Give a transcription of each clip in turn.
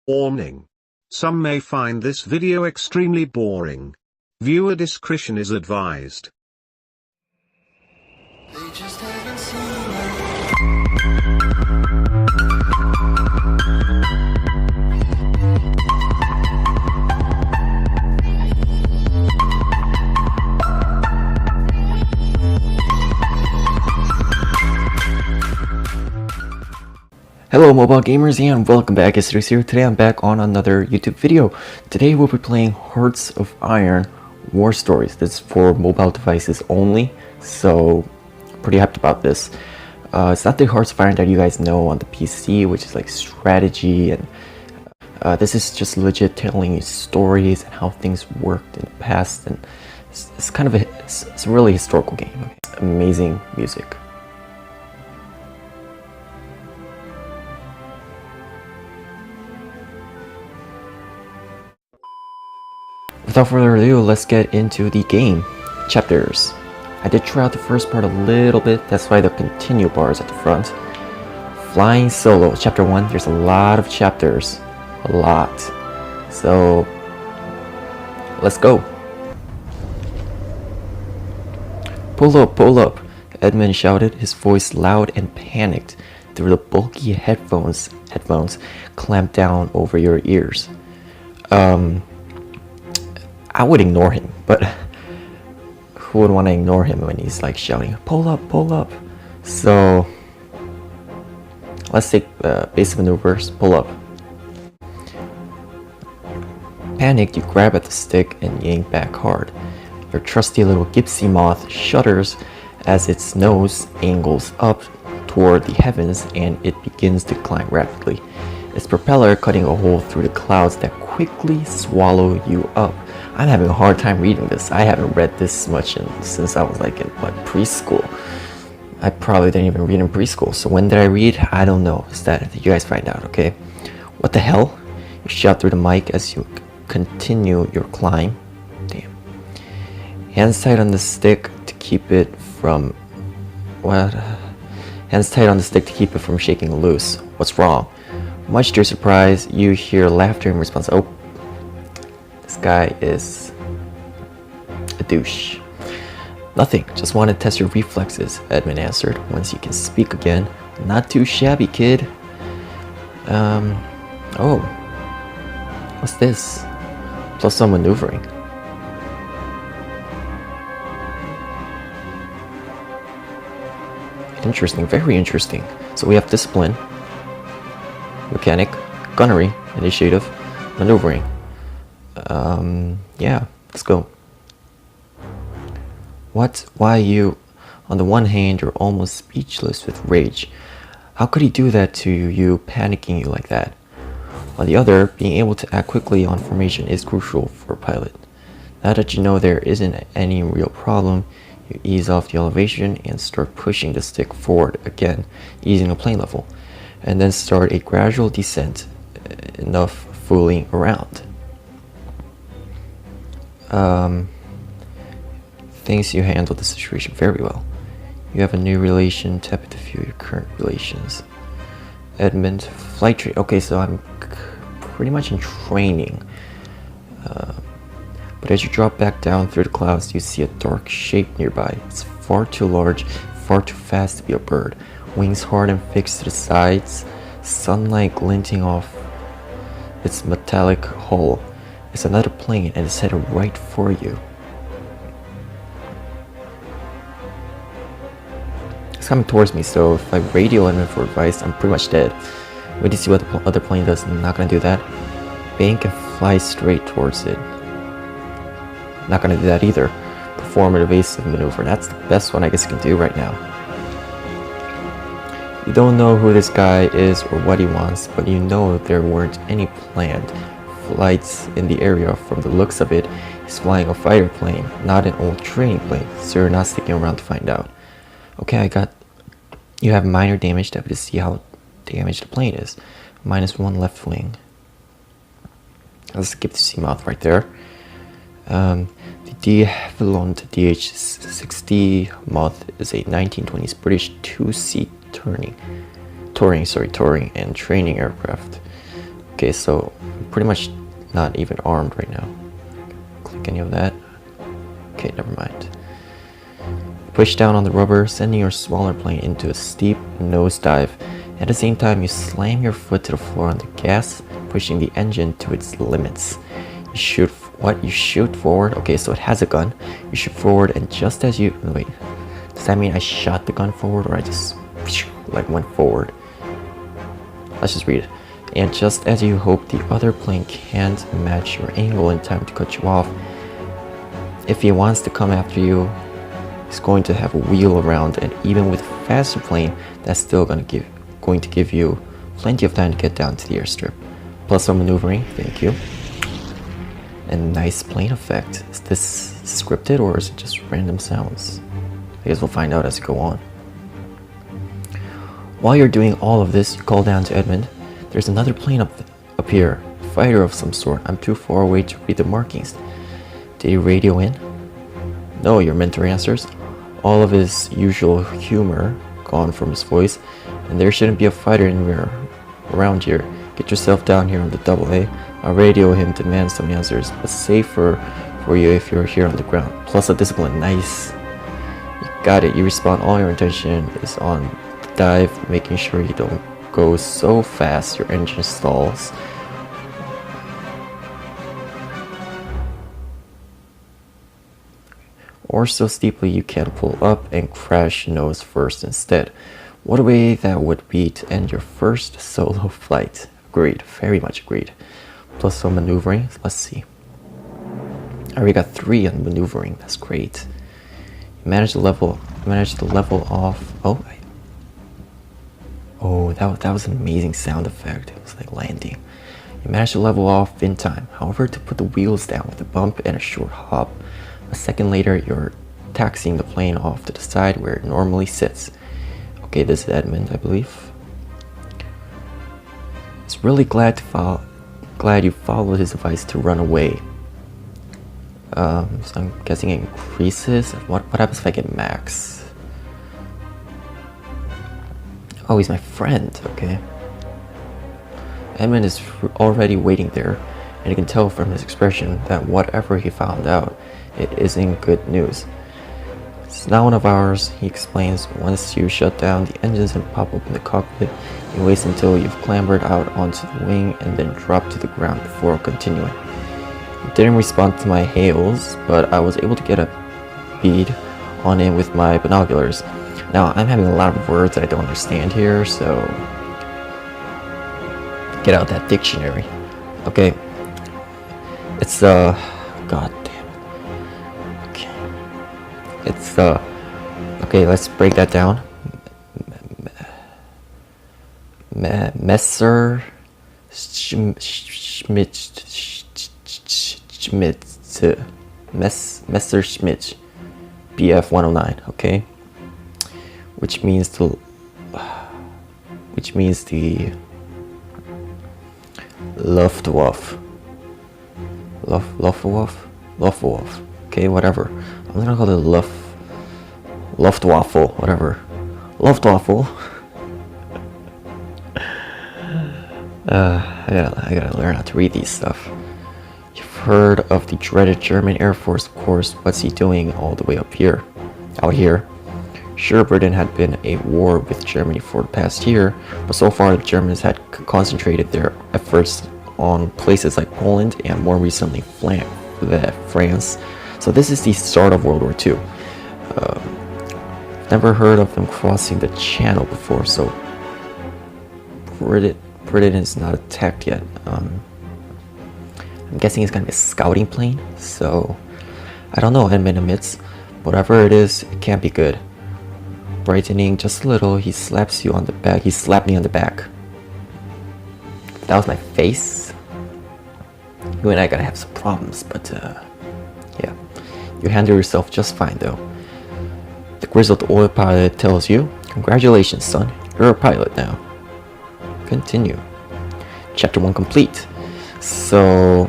Warning. Some may find this video extremely boring. Viewer discretion is advised. They just haven't seen it. Hello mobile gamers and welcome back. It's Hootix here. Today I'm back on another YouTube video. Today we'll be playing Hearts of Iron War Stories. This is for mobile devices only, so pretty hyped about this. It's not the Hearts of Iron that you guys know on the PC, which is like strategy, and this is just legit telling you stories and how things worked in the past, and it's kind of it's a really historical game. Okay? Amazing music. Without further ado, let's get into the game. Chapters. I did try out the first part a little bit, that's why the continue bar is at the front. Flying Solo, chapter 1, there's a lot of chapters. A lot. So, let's go. Pull up, Edmund shouted, his voice loud and panicked through the bulky headphones clamped down over your ears. I would ignore him, but who would want to ignore him when he's like shouting, pull up. So let's take basic maneuvers, pull up. Panicked, you grab at the stick and yank back hard. Your trusty little gypsy moth shudders as its nose angles up toward the heavens and it begins to climb rapidly, its propeller cutting a hole through the clouds that quickly swallow you up. I'm having a hard time reading this. I haven't read this much since I was like in preschool. I probably didn't even read in preschool. So when did I read? I don't know. Is that you guys find out, okay? What the hell? You shout through the mic as you continue your climb. Damn. Hands tight on the stick to keep it from Hands tight on the stick to keep it from shaking loose. What's wrong? Much to your surprise, you hear laughter in response. Oh. This guy is a douche. Nothing, just want to test your reflexes, Edmund answered. Once you can speak again. Not too shabby, kid. Oh. What's this? Plus some maneuvering. Interesting, very interesting. So we have discipline, mechanic, gunnery, initiative, maneuvering. Yeah, let's go. What? Why you? On the one hand, you're almost speechless with rage. How could he do that to you, panicking you like that? On the other, being able to act quickly on formation is crucial for a pilot. Now that you know there isn't any real problem, you ease off the elevation and start pushing the stick forward again, easing the plane level, and then start a gradual descent, enough fooling around. Thinks you handled the situation very well. You have a new relation, tap to view your current relations. Edmund, flight training. Okay, so I'm pretty much in training. But as you drop back down through the clouds, you see a dark shape nearby. It's far too large, far too fast to be a bird. Wings hard and fixed to the sides, sunlight glinting off its metallic hull. It's another plane and it's headed right for you. It's coming towards me, so if I radio him for advice, I'm pretty much dead. Wait to see what the other plane does. I'm not gonna do that. Bank and fly straight towards it. Not gonna do that either. Perform an evasive maneuver. That's the best one I guess you can do right now. You don't know who this guy is or what he wants, but you know there weren't any planned flights in the area. From the looks of it, he's flying a fighter plane, not an old training plane, so you're not sticking around to find out. Okay, you have minor damage. That to see how damaged the plane is. -1 left wing. Let's skip the Seamoth right there. The De-Havilland DH-60 Moth is a 1920s British two-seat touring and training aircraft. Okay, so I'm pretty much not even armed right now. Click any of that. Okay, never mind. Push down on the rubber, sending your smaller plane into a steep nosedive. At the same time, you slam your foot to the floor on the gas, pushing the engine to its limits. You shoot You shoot forward. Okay, so it has a gun. You shoot forward, and just as you wait, does that mean I shot the gun forward, or I just like went forward? Let's just read it. And just as you hope the other plane can't match your angle in time to cut you off, if he wants to come after you, he's going to have a wheel around, and even with a faster plane, that's still going to give you plenty of time to get down to the airstrip. Plus some maneuvering, thank you. And nice plane effect. Is this scripted or is it just random sounds? I guess we'll find out as we go on. While you're doing all of this, you call down to Edmund. There's another plane up here, a fighter of some sort. I'm too far away to read the markings. Did he radio in? No, your mentor answers. All of his usual humor gone from his voice, and there shouldn't be a fighter anywhere around here. Get yourself down here on the double A. I'll radio him, demand some answers, but safer for you if you're here on the ground. Plus a discipline, nice. You got it. You respond. All your attention is on the dive, making sure you don't go so fast your engine stalls. Or so steeply you can pull up and crash nose first instead. What a way that would be to end your first solo flight. Agreed, very much agreed. Plus some maneuvering, let's see. I already got 3 on maneuvering, that's great. You managed to level off. That was an amazing sound effect. It was like landing. You managed to level off in time. However, to put the wheels down with a bump and a short hop. A second later, you're taxiing the plane off to the side where it normally sits. Okay, this is Edmund, I believe. It's really glad you followed his advice to run away. So I'm guessing it increases. What happens if I get max? Oh, he's my friend. Okay. Edmund is already waiting there, and you can tell from his expression that whatever he found out, it isn't good news. It's not one of ours, he explains. Once you shut down the engines and pop open the cockpit, you wait until you've clambered out onto the wing and then drop to the ground before continuing. He didn't respond to my hails, but I was able to get a bead on him with my binoculars. Now, I'm having a lot of words I don't understand here, so get out that dictionary. Okay. It's, god damn it. Okay. It's, okay, let's break that down. Messerschmitt BF 109, okay? Which means the Luftwaffe. Luftwaffe. Okay, whatever. I'm gonna call it Luftwaffe, whatever. Luftwaffe. I gotta learn how to read these stuff. You've heard of the dreaded German Air Force, of course. What's he doing all the way out here? Sure, Britain had been at war with Germany for the past year, but so far the Germans had concentrated their efforts on places like Poland and more recently France. So this is the start of World War II. Never heard of them crossing the channel before, so Britain is not attacked yet. I'm guessing it's gonna be a scouting plane, so I don't know. Edmund admits, whatever it is, it can't be good. Brightening just a little, he slaps you on the back. He slapped me on the back. If that was my face, you and I gotta have some problems, but yeah. You handle yourself just fine though. The grizzled oil pilot tells you, congratulations son, you're a pilot now. Continue. Chapter 1 complete. So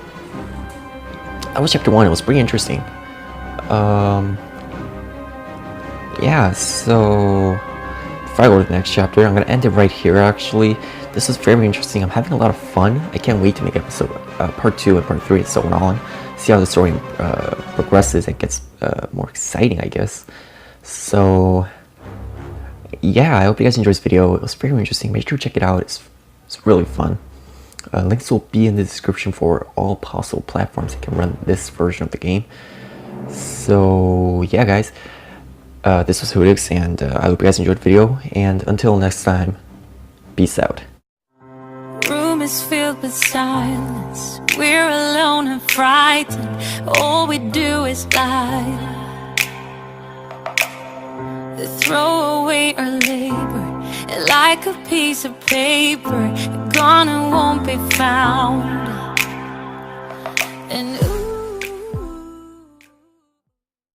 that was chapter 1. It was pretty interesting. Yeah, so if I go to the next chapter, I'm gonna end it right here actually. This is very interesting. I'm having a lot of fun. I can't wait to make episode part 2 and part 3 and so on. See how the story progresses and gets more exciting, I guess. So yeah, I hope you guys enjoyed this video. It was very interesting. Make sure to check it out. It's really fun. Links will be in the description for all possible platforms that can run this version of the game. So yeah, guys, this was Hootix, and I hope you guys enjoyed the video. And until next time, peace out. Room is filled with silence. We're alone and frightened. All we do is lie. Throw away our labor like a piece of paper, gone and won't be found.